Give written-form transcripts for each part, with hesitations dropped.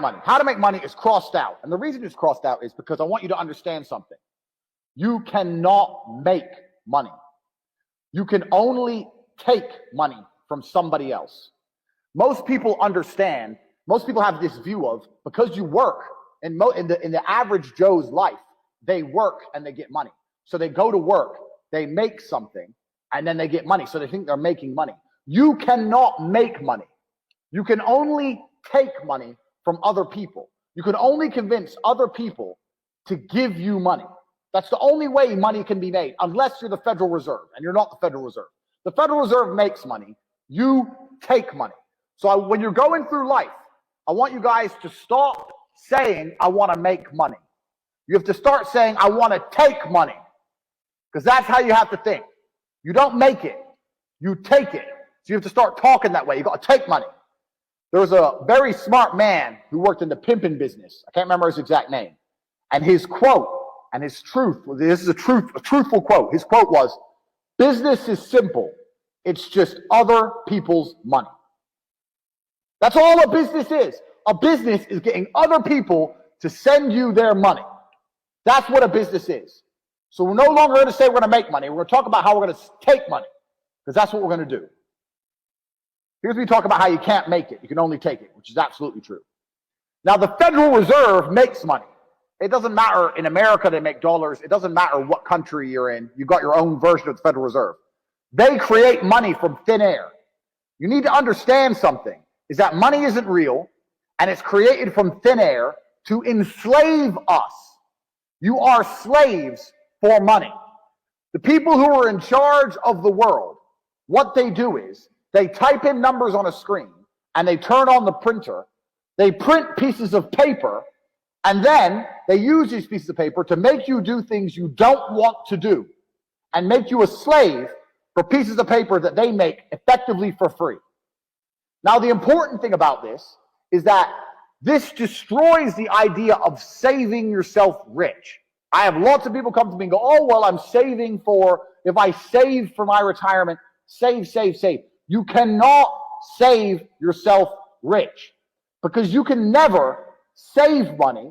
money. How to make money is crossed out. And the reason it's crossed out is because I want you to understand something. You cannot make money. You can only take money from somebody else. Most people understand, most people have this view of, because you work, in the average Joe's life, they work and they get money. So they go to work, they make something, and then they get money. So they think they're making money. You cannot make money. You can only take money from other people. You can only convince other people to give you money. That's the only way money can be made, unless you're the Federal Reserve, and you're not the Federal Reserve. The Federal Reserve makes money. You take money. So when you're going through life, I want you guys to stop saying, I want to make money. You have to start saying, I want to take money. Because that's how you have to think. You don't make it. You take it. So you have to start talking that way. You got to take money. There was a very smart man who worked in the pimping business. I can't remember his exact name. And his quote and his truth, this is a truthful quote. His quote was, business is simple. It's just other people's money. That's all a business is. A business is getting other people to send you their money. That's what a business is. So we're no longer going to say we're going to make money. We're going to talk about how we're going to take money, because that's what we're going to do. Here's where we talk about how you can't make it. You can only take it, which is absolutely true. Now, the Federal Reserve makes money. It doesn't matter. In America, they make dollars. It doesn't matter what country you're in. You've got your own version of the Federal Reserve. They create money from thin air. You need to understand something, is that money isn't real, and it's created from thin air to enslave us. You are slaves for money. The people who are in charge of the world, what they do is they type in numbers on a screen and they turn on the printer. They print pieces of paper, and then they use these pieces of paper to make you do things you don't want to do and make you a slave for pieces of paper that they make effectively for free. Now, the important thing about this is that this destroys the idea of saving yourself rich. I have lots of people come to me and go, oh, well, I'm saving for, if I save for my retirement, save. You cannot save yourself rich, because you can never save money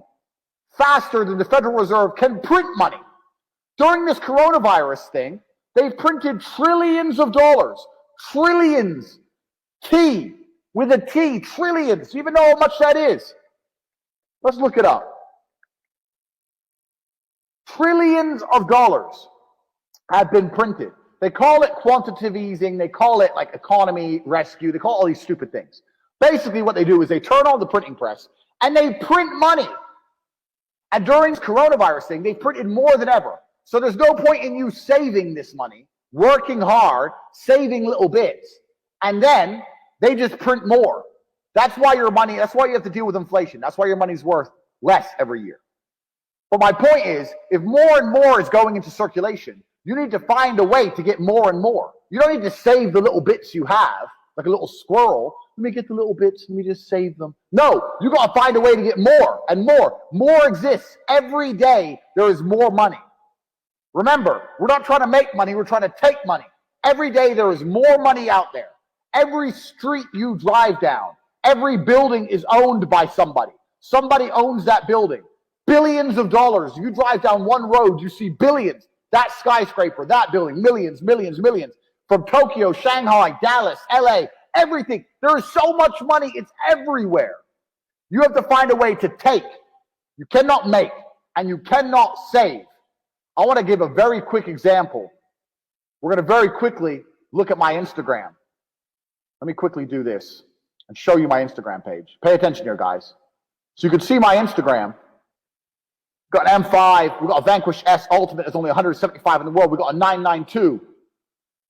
faster than the Federal Reserve can print money. During this coronavirus thing, they've printed trillions of dollars. Trillions. T with a T. Trillions. You even know how much that is? Let's look it up. Trillions of dollars have been printed. They call it quantitative easing. They call it like economy rescue. They call all these stupid things. Basically what they do is they turn on the printing press and they print money. And during this coronavirus thing, they printed more than ever. So there's no point in you saving this money, working hard, saving little bits, and then they just print more. That's why your money, that's why you have to deal with inflation. That's why your money's worth less every year. But my point is, if more and more is going into circulation, you need to find a way to get more and more. You don't need to save the little bits you have, like a little squirrel. Let me get the little bits, let me just save them. No, you got to find a way to get more and more. More exists. Every day there is more money. Remember, we're not trying to make money, we're trying to take money. Every day there is more money out there. Every street you drive down, every building is owned by somebody. Somebody owns that building. Billions of dollars. You drive down one road, you see billions. That skyscraper, that building, millions. From Tokyo, Shanghai, Dallas, LA, everything. There is so much money, it's everywhere. You have to find a way to take. You cannot make, and you cannot save. I want to give a very quick example. We're going to very quickly look at my Instagram. Let me quickly do this and show you my Instagram page. Pay attention here, guys. So you can see my Instagram. We've got an M5. We've got a Vanquish S Ultimate. There's only 175 in the world. We've got a 992.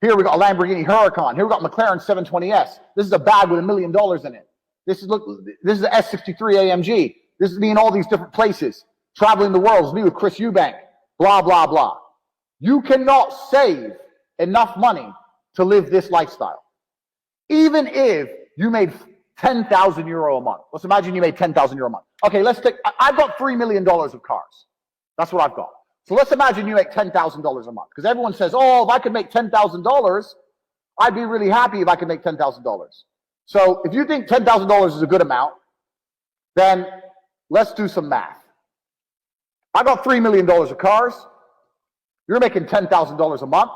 Here we got a Lamborghini Huracan. Here we got a McLaren 720S. This is a bag with $1 million in it. This is the S63 AMG. This is me in all these different places, traveling the world. It's me with Chris Eubank. Blah, blah, blah. You cannot save enough money to live this lifestyle. Even if you made 10,000 euro a month. Let's imagine you made 10,000 euro a month. Okay, I've got $3 million of cars. That's what I've got. So let's imagine you make $10,000 a month. Because everyone says, oh, if I could make $10,000, I'd be really happy if I could make $10,000. So if you think $10,000 is a good amount, then let's do some math. I got $3 million of cars. You're making $10,000 a month.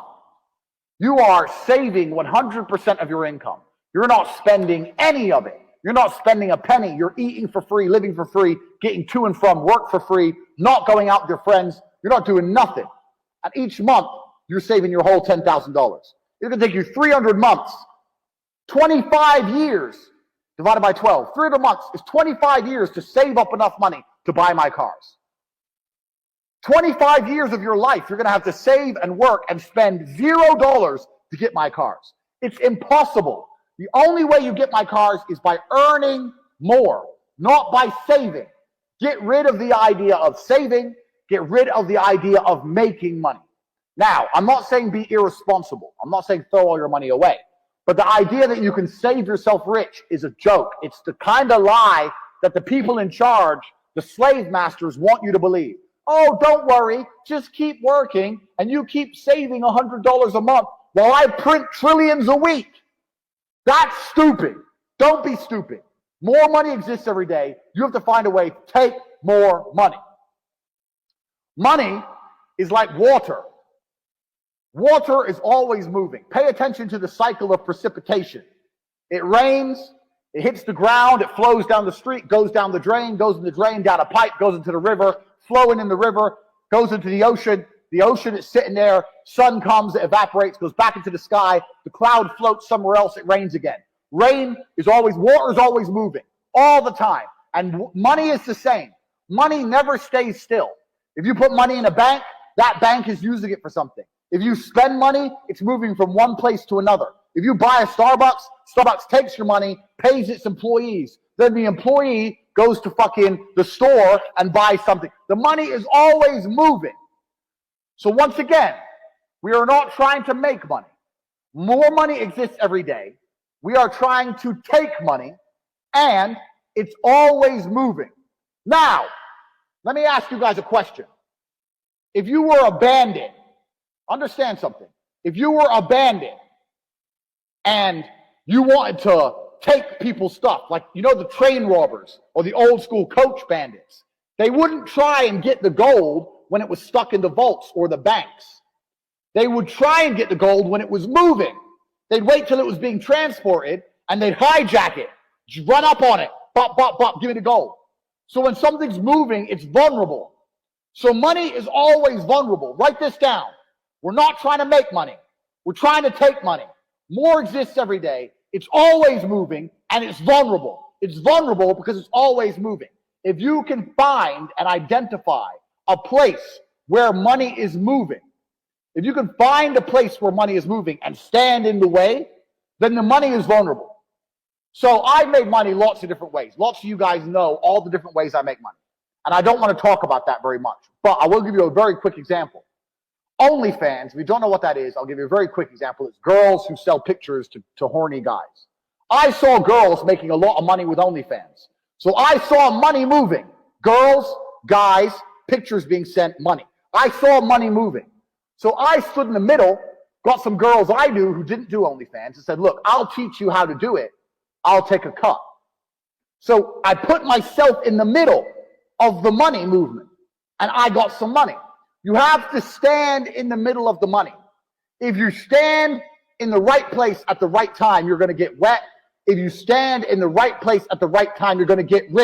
You are saving 100% of your income. You're not spending any of it. You're not spending a penny. You're eating for free, living for free, getting to and from work for free, not going out with your friends. You're not doing nothing. And each month, you're saving your whole $10,000. It's going to take you 300 months, 25 years divided by 12. 300 months is 25 years to save up enough money to buy my cars. 25 years of your life, you're going to have to save and work and spend $0 to get my cars. It's impossible. The only way you get my cars is by earning more, not by saving. Get rid of the idea of saving. Get rid of the idea of making money. Now, I'm not saying be irresponsible. I'm not saying throw all your money away. But the idea that you can save yourself rich is a joke. It's the kind of lie that the people in charge, the slave masters, want you to believe. Oh, don't worry. Just keep working and you keep saving $100 a month while I print trillions a week. That's stupid. Don't be stupid. More money exists every day. You have to find a way to take more money. Money is like water. Water is always moving. Pay attention to the cycle of precipitation. It rains, it hits the ground, it flows down the street, goes down the drain, goes in the drain, down a pipe, goes into the river, flowing in the river, goes into the ocean. The ocean is sitting there, sun comes, it evaporates, goes back into the sky, the cloud floats somewhere else, it rains again. Water is always moving, all the time. And money is the same. Money never stays still. If you put money in a bank, that bank is using it for something. If you spend money, it's moving from one place to another. If you buy a Starbucks, Starbucks takes your money, pays its employees. Then the employee goes to fucking the store and buys something. The money is always moving. So once again, we are not trying to make money. More money exists every day. We are trying to take money, and it's always moving. Now, let me ask you guys a question. If you were a bandit, understand something. If you were a bandit and you wanted to take people's stuff, like, you know, the train robbers or the old school coach bandits, they wouldn't try and get the gold when it was stuck in the vaults or the banks. They would try and get the gold when it was moving. They'd wait till it was being transported and they'd hijack it, run up on it, bop, bop, bop, give me the gold. So when something's moving, it's vulnerable. So money is always vulnerable. Write this down. We're not trying to make money. We're trying to take money. More exists every day. It's always moving and it's vulnerable. It's vulnerable because it's always moving. If you can find and identify a place where money is moving, if you can find a place where money is moving and stand in the way, then the money is vulnerable. So I made money lots of different ways. Lots of you guys know all the different ways I make money. And I don't want to talk about that very much, but I will give you a very quick example. OnlyFans, if you don't know what that is, I'll give you a very quick example. It's girls who sell pictures to horny guys. I saw girls making a lot of money with OnlyFans. So I saw money moving. Girls, guys, pictures being sent, money. I saw money moving. So I stood in the middle, got some girls I knew who didn't do OnlyFans and said, look, I'll teach you how to do it. I'll take a cut. So I put myself in the middle of the money movement and I got some money. You have to stand in the middle of the money. If you stand in the right place at the right time, you're going to get wet. If you stand in the right place at the right time, you're going to get rich.